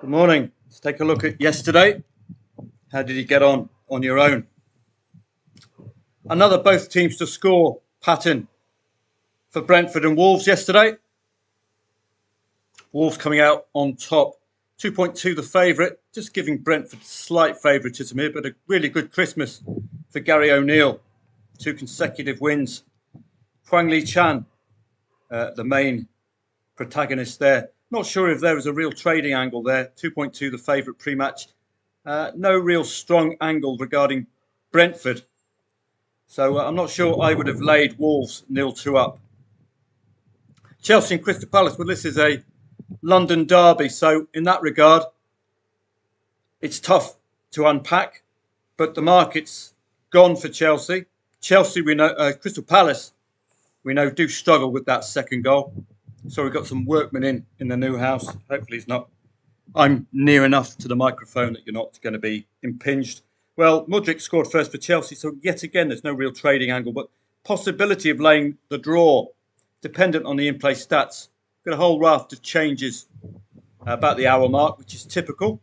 Good morning. Let's take a look at yesterday. How did you get on your own? Another both teams to score pattern for Brentford and Wolves yesterday. Wolves coming out on top. 2.2 the favourite, just giving Brentford slight favouritism here, but a really good Christmas for Gary O'Neill. 2 consecutive wins. Huang Li Chan, the main protagonist there. Not sure if there was a real trading angle there. 2.2 the favourite pre-match. No real strong angle regarding Brentford. So I'm not sure I would have laid Wolves 0-2 up. Chelsea and Crystal Palace, well, this is a London derby. So in that regard, it's tough to unpack. But the market's gone for Chelsea. Chelsea, we know, Crystal Palace, we know, do struggle with that second goal. So we've got some workmen in the new house. Hopefully it's not. I'm near enough to the microphone that you're not going to be impinged. Well, Mudryk scored first for Chelsea, so yet again, there's no real trading angle, but possibility of laying the draw, dependent on the in-play stats. Got a whole raft of changes about the hour mark, which is typical.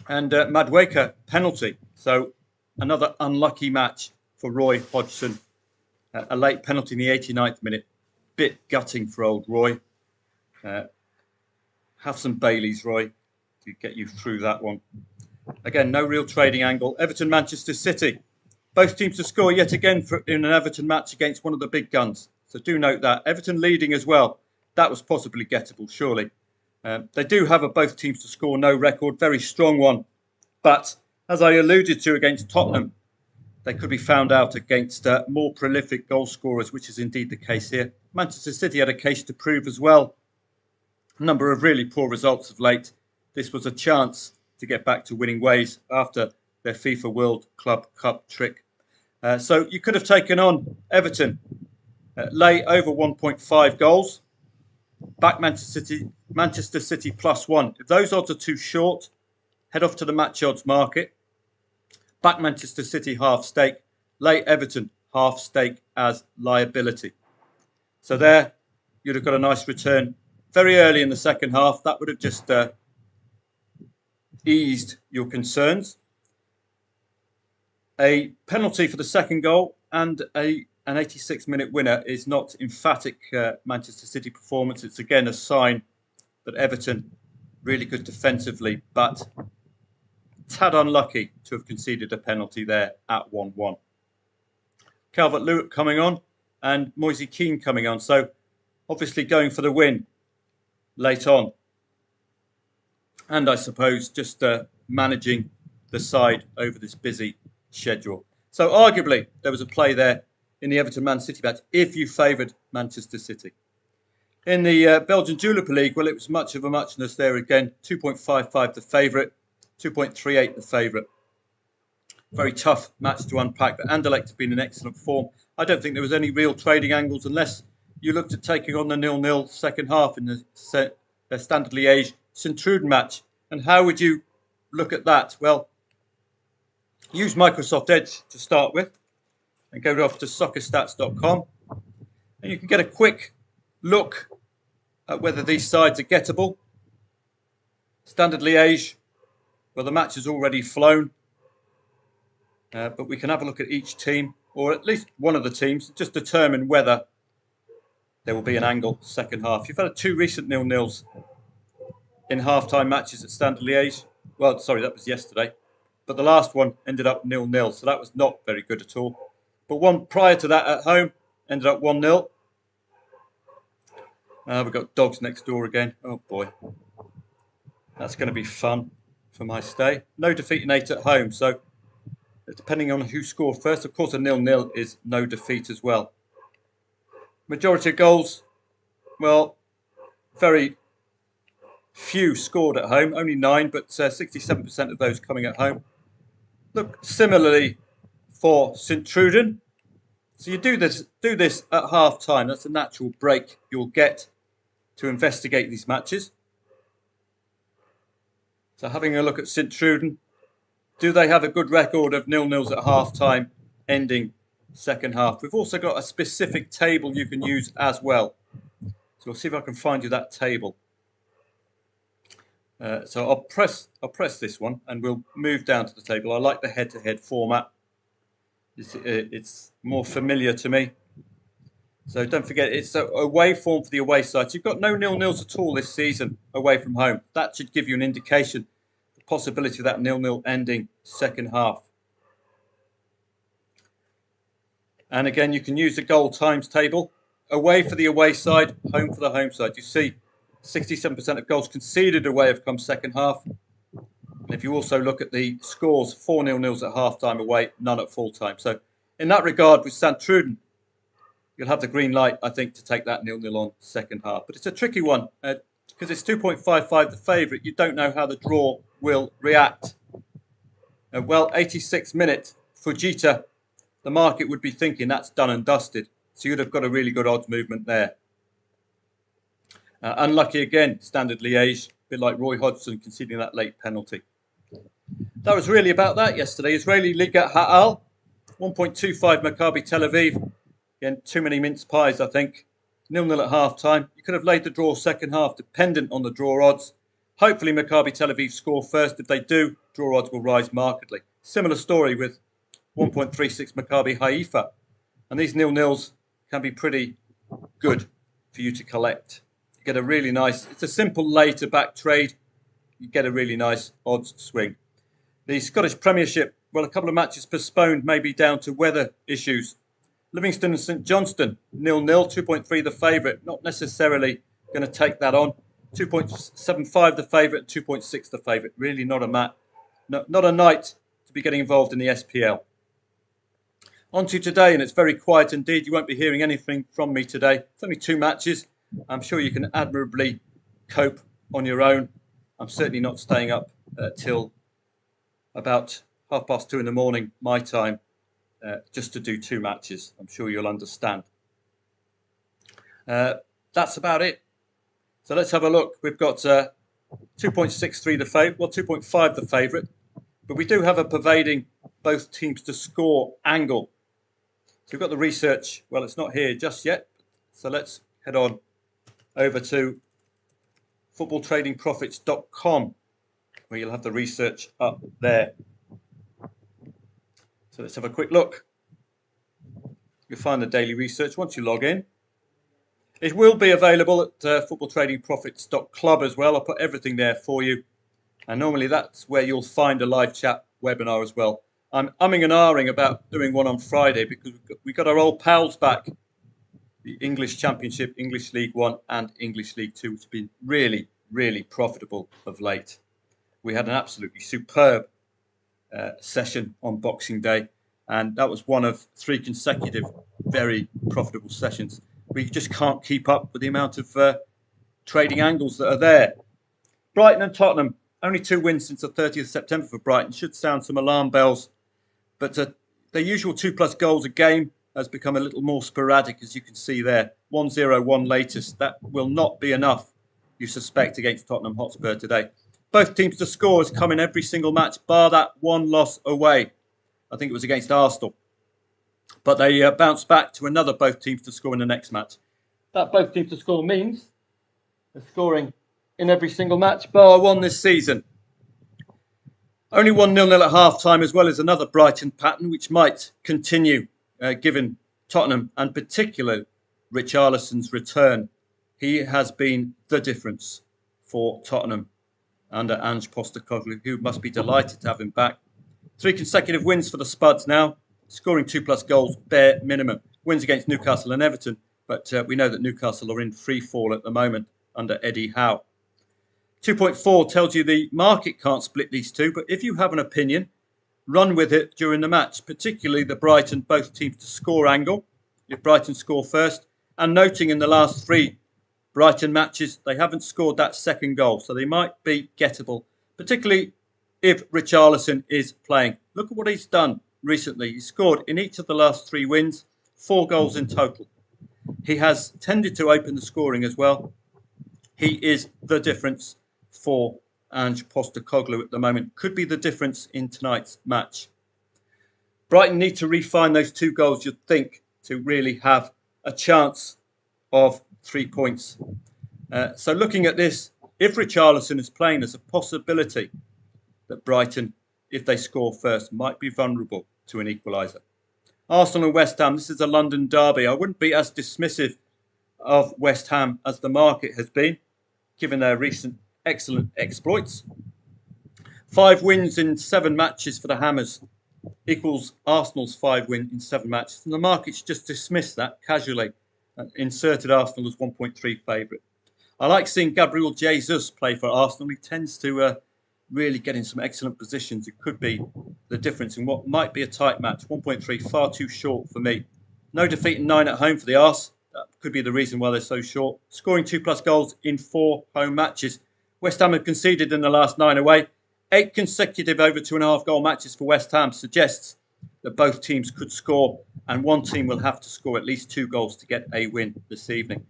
And Madueke penalty. So another unlucky match for Roy Hodgson. A late penalty in the 89th minute. Bit gutting for old Roy. Have some Baileys, Roy, to get you through that one. Again, no real trading angle. Everton, Manchester City. Both teams to score yet again in an Everton match against one of the big guns. So do note that. Everton leading as well. That was possibly gettable, surely. They do have a both teams to score no record. Very strong one. But as I alluded to against Tottenham, they could be found out against more prolific goal scorers, which is indeed the case here. Manchester City had a case to prove as well. A number of really poor results of late. This was a chance to get back to winning ways after their FIFA World Club Cup trick. So you could have taken on Everton, lay over 1.5 goals, back Manchester City +1. If those odds are too short, head off to the match odds market, back Manchester City half stake, lay Everton half stake as liability. So there, you'd have got a nice return very early in the second half. That would have just eased your concerns. A penalty for the second goal and an 86-minute winner is not emphatic Manchester City performance. It's again a sign that Everton really good defensively, but tad unlucky to have conceded a penalty there at 1-1. Calvert-Lewin coming on and Moise Kean coming on. So obviously going for the win late on. And I suppose just managing the side over this busy schedule. So arguably there was a play there in the Everton-Man City match if you favoured Manchester City. In the Belgian Jupiler League, well, it was much of a muchness there again. 2.55 the favourite, 2.38 the favourite. Very tough match to unpack, but Anderlecht have been in excellent form. I don't think there was any real trading angles unless you looked at taking on the 0-0 second half in the Standard Liège Sint-Truiden match. And how would you look at that? Well, use Microsoft Edge to start with and go off to soccerstats.com. And you can get a quick look at whether these sides are gettable. Standard Liège, well, the match has already flown. But we can have a look at each team, or at least one of the teams, to just determine whether there will be an angle second half. You've had 2 recent 0-0s in half-time matches at Standard Liège. Well, sorry, that was yesterday. But the last one ended up 0-0, so that was not very good at all. But one prior to that at home ended up 1-0. We've got dogs next door again. Oh, boy. That's going to be fun for my stay. No defeat in 8 at home, so depending on who scored first, of course, a 0-0 is no defeat as well. Majority of goals, well, very few scored at home, only 9, but 67% of those coming at home. Look, similarly for Sint-Truiden. So you do this at half time. That's a natural break you'll get to investigate these matches. So having a look at Sint-Truiden, do they have a good record of 0-0s at half time, ending second half? We've also got a specific table you can use as well. So we'll see if I can find you that table. So I'll press this one, and we'll move down to the table. I like the head-to-head format. It's more familiar to me. So don't forget, it's a away form for the away side. You've got no nil-nils at all this season away from home. That should give you an indication, the possibility of that nil-nil ending second half. And again, you can use the goal times table. Away for the away side, home for the home side. You see 67% of goals conceded away have come second half. And if you also look at the scores, 4 nil-nils at half-time away, none at full-time. So in that regard, with St Truden, you'll have the green light, I think, to take that nil-nil on second half. But it's a tricky one because it's 2.55 the favourite. You don't know how the draw will react. Well, 86th minute, Fujita, the market would be thinking that's done and dusted. So you'd have got a really good odds movement there. Unlucky again, Standard Liège, a bit like Roy Hodgson conceding that late penalty. That was really about that yesterday. Israeli Liga Ha'al, 1.25 Maccabi Tel Aviv. Again, too many mince pies, I think. 0-0 at half-time. You could have laid the draw second half, dependent on the draw odds. Hopefully Maccabi Tel Aviv score first. If they do, draw odds will rise markedly. Similar story with 1.36 Maccabi Haifa. And these nil-nils can be pretty good for you to collect. You get a really nice, it's a simple lay to back trade. You get a really nice odds swing. The Scottish Premiership, well, a couple of matches postponed, maybe down to weather issues. Livingston and St Johnstone, 0-0, 2.3 the favourite. Not necessarily going to take that on. 2.75 the favourite, 2.6 the favourite. Really not a night to be getting involved in the SPL. On to today, and it's very quiet indeed. You won't be hearing anything from me today. It's only 2 matches. I'm sure you can admirably cope on your own. I'm certainly not staying up till about 2:30 in the morning, my time, just to do 2 matches. I'm sure you'll understand. That's about it. So let's have a look. We've got 2.63 the favourite, well, 2.5 the favourite, but we do have a pervading both teams to score angle. So we've got the research. Well, it's not here just yet. So let's head on over to Footballtradingprofits.club, where you'll have the research up there. So let's have a quick look. You'll find the daily research once you log in. It will be available at Footballtradingprofits.club as well. I'll put everything there for you. And normally that's where you'll find a live chat webinar as well. I'm umming and ahhing about doing one on Friday because we've got our old pals back. The English Championship, English League One and English League Two, which have been really, really profitable of late. We had an absolutely superb session on Boxing Day, and that was one of 3 consecutive very profitable sessions. We just can't keep up with the amount of trading angles that are there. Brighton and Tottenham, only 2 wins since the 30th of September for Brighton. Should sound some alarm bells, but their usual 2+ goals a game has become a little more sporadic, as you can see there. 1-0-1 latest. That will not be enough, you suspect, against Tottenham Hotspur today. Both teams to score has come in every single match, bar that 1 loss away. I think it was against Arsenal. But they bounced back to another both teams to score in the next match. That both teams to score means they're scoring in every single match, bar 1 this season. Only 1-0 at half-time, as well as another Brighton pattern, which might continue, given Tottenham, and particularly Richarlison's return. He has been the difference for Tottenham under Ange Postecoglou, who must be delighted to have him back. 3 consecutive wins for the Spuds now, scoring 2+ goals, bare minimum. Wins against Newcastle and Everton, but we know that Newcastle are in free fall at the moment under Eddie Howe. 2.4 tells you the market can't split these two, but if you have an opinion, run with it during the match, particularly the Brighton both teams to score angle, if Brighton score first, and noting in the last 3 Brighton matches, they haven't scored that second goal, so they might be gettable, particularly if Richarlison is playing. Look at what he's done recently. He scored in each of the last 3 wins, 4 goals in total. He has tended to open the scoring as well. He is the difference for Ange Postecoglou at the moment. Could be the difference in tonight's match. Brighton need to refine those 2 goals, you'd think, to really have a chance of 3 points. So looking at this, if Richarlison is playing, there's a possibility that Brighton, if they score first, might be vulnerable to an equaliser. Arsenal and West Ham, this is a London derby. I wouldn't be as dismissive of West Ham as the market has been, given their recent excellent exploits. 5 wins in 7 matches for the Hammers equals Arsenal's 5 wins in 7 matches. And the market's just dismissed that casually and inserted Arsenal as 1.3 favourite. I like seeing Gabriel Jesus play for Arsenal. He tends to really get in some excellent positions. It could be the difference in what might be a tight match. 1.3, far too short for me. No defeat in 9 at home for the Ars. That could be the reason why they're so short. Scoring 2+ goals in 4 home matches. West Ham have conceded in the last 9 away. 8 consecutive over 2.5 goal matches for West Ham suggests that both teams could score, and one team will have to score at least 2 goals to get a win this evening.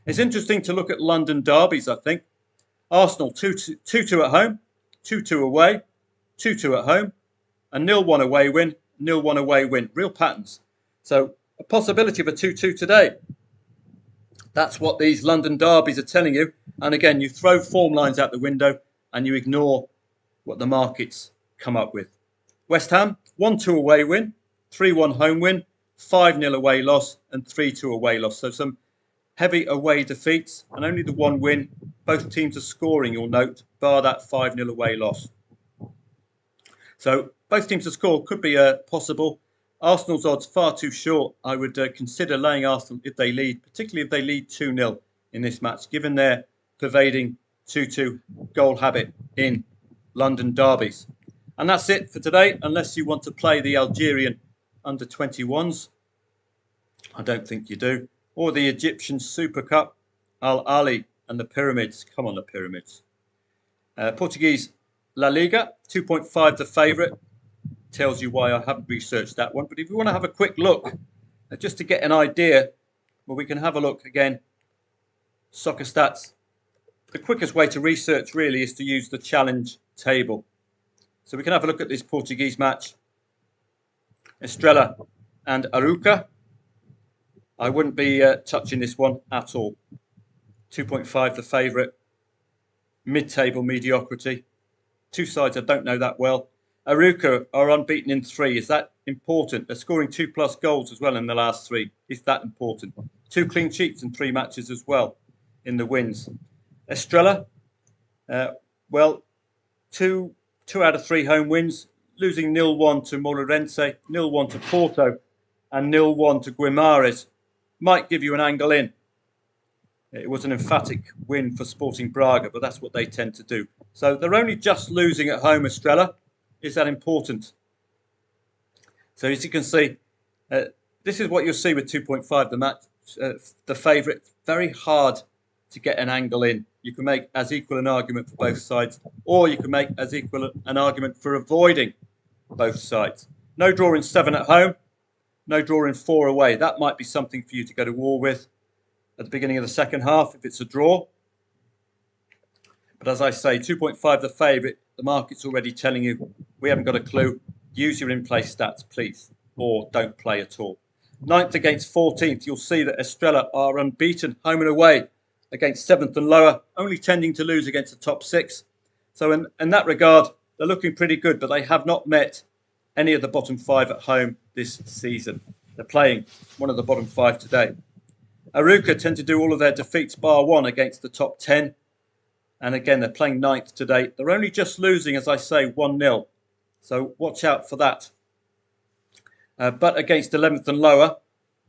It's interesting to look at London derbies, I think. Arsenal 2-2 at home, 2-2 away, 2-2 at home, a 0-1 away win, 0-1 away win. Real patterns. So a possibility of a 2-2 today. That's what these London derbies are telling you. And again, you throw form lines out the window and you ignore what the markets come up with. West Ham, 1-2 away win, 3-1 home win, 5-0 away loss, and 3-2 away loss. So some heavy away defeats and only the 1 win. Both teams are scoring, you'll note, bar that 5-0 away loss. So both teams to score could be possible. Arsenal's odds far too short. I would consider laying Arsenal if they lead, particularly if they lead 2-0 in this match, given their pervading 2-2 goal habit in London derbies. And that's it for today, unless you want to play the Algerian under-21s. I don't think you do. Or the Egyptian Super Cup, Al Ahly and the Pyramids. Come on, the Pyramids. Portuguese La Liga, 2.5 the favourite. Tells you why I haven't researched that one. But if you want to have a quick look, just to get an idea, well, we can have a look again. Soccer stats. The quickest way to research really is to use the challenge table. So we can have a look at this Portuguese match. Estrela and Arouca. I wouldn't be touching this one at all. 2.5 the favourite. Mid-table mediocrity. 2 sides I don't know that well. Arouca are unbeaten in 3. Is that important? They're scoring 2+ goals as well in the last 3. Is that important? 2 clean sheets in 3 matches as well in the wins. Estrela, well, 2 out of 3 home wins, losing 0-1 to Moreirense, 0-1 to Porto, and 0-1 to Guimarães. Might give you an angle in. It was an emphatic win for Sporting Braga, but that's what they tend to do. So they're only just losing at home, Estrela. Is that important? So as you can see, this is what you'll see with 2.5 the match, the favourite. Very hard to get an angle in. You can make as equal an argument for both sides, or you can make as equal an argument for avoiding both sides. No draw in 7 at home, no draw in 4 away. That might be something for you to go to war with at the beginning of the second half if it's a draw. But as I say, 2.5 the favourite. The market's already telling you we haven't got a clue. Use your in-play stats, please, or don't play at all. 9th against 14th, you'll see that Estrela are unbeaten home and away against 7th and lower, only tending to lose against the top 6. So in that regard, they're looking pretty good, but they have not met any of the bottom 5 at home this season. They're playing one of the bottom 5 today. Arouca tend to do all of their defeats bar 1 against the top 10. And again, they're playing 9th today. They're only just losing, as I say, 1-0. So watch out for that. But against 11th and lower,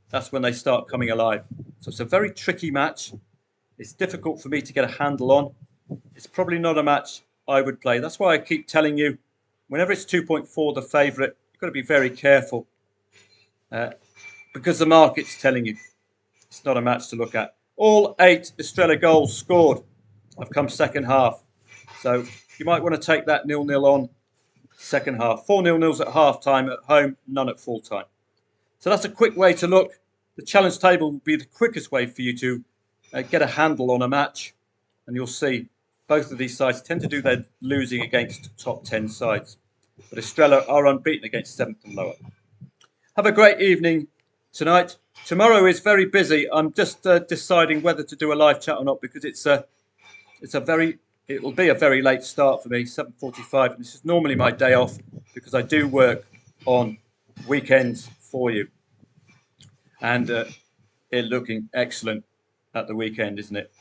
that's when they start coming alive. So it's a very tricky match. It's difficult for me to get a handle on. It's probably not a match I would play. That's why I keep telling you, whenever it's 2.4 the favourite, you've got to be very careful. Because the market's telling you it's not a match to look at. All 8 Estrela goals scored have come second half. So you might want to take that 0-0 on second half. 4 0-0s at half time at home, none at full time. So that's a quick way to look. The challenge table will be the quickest way for you to get a handle on a match. And you'll see both of these sides tend to do their losing against top 10 sides. But Estrela are unbeaten against 7th and lower. Have a great evening tonight. Tomorrow is very busy. I'm just deciding whether to do a live chat or not because it's a very it will be a very late start for me, 7:45, and this is normally my day off because I do work on weekends for you. And it's looking excellent at the weekend, isn't it?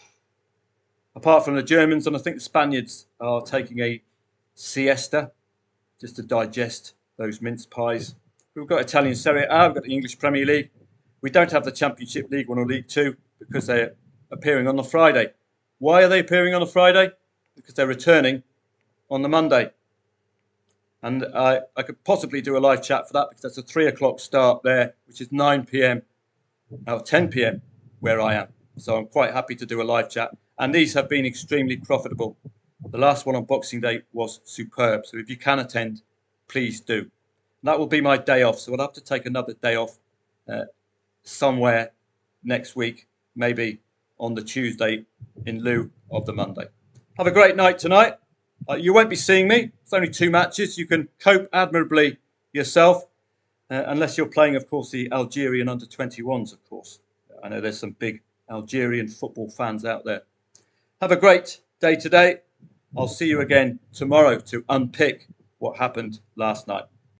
Apart from the Germans, and I think the Spaniards are taking a siesta just to digest those mince pies. We've got Italian Serie A, we've got the English Premier League. We don't have the Championship, League One or League Two because they're appearing on the Friday. Why are they appearing on a Friday? Because they're returning on the Monday. And I could possibly do a live chat for that because that's a 3 o'clock start there, which is 9 p.m. 10 p.m. where I am. So I'm quite happy to do a live chat. And these have been extremely profitable. The last one on Boxing Day was superb. So if you can attend, please do. And that will be my day off. So I'll have to take another day off somewhere next week, maybe on the Tuesday in lieu of the Monday. Have a great night tonight. You won't be seeing me. It's only 2 matches. You can cope admirably yourself, unless you're playing, of course, the Algerian under-21s, of course. I know there's some big Algerian football fans out there. Have a great day today. I'll see you again tomorrow to unpick what happened last night.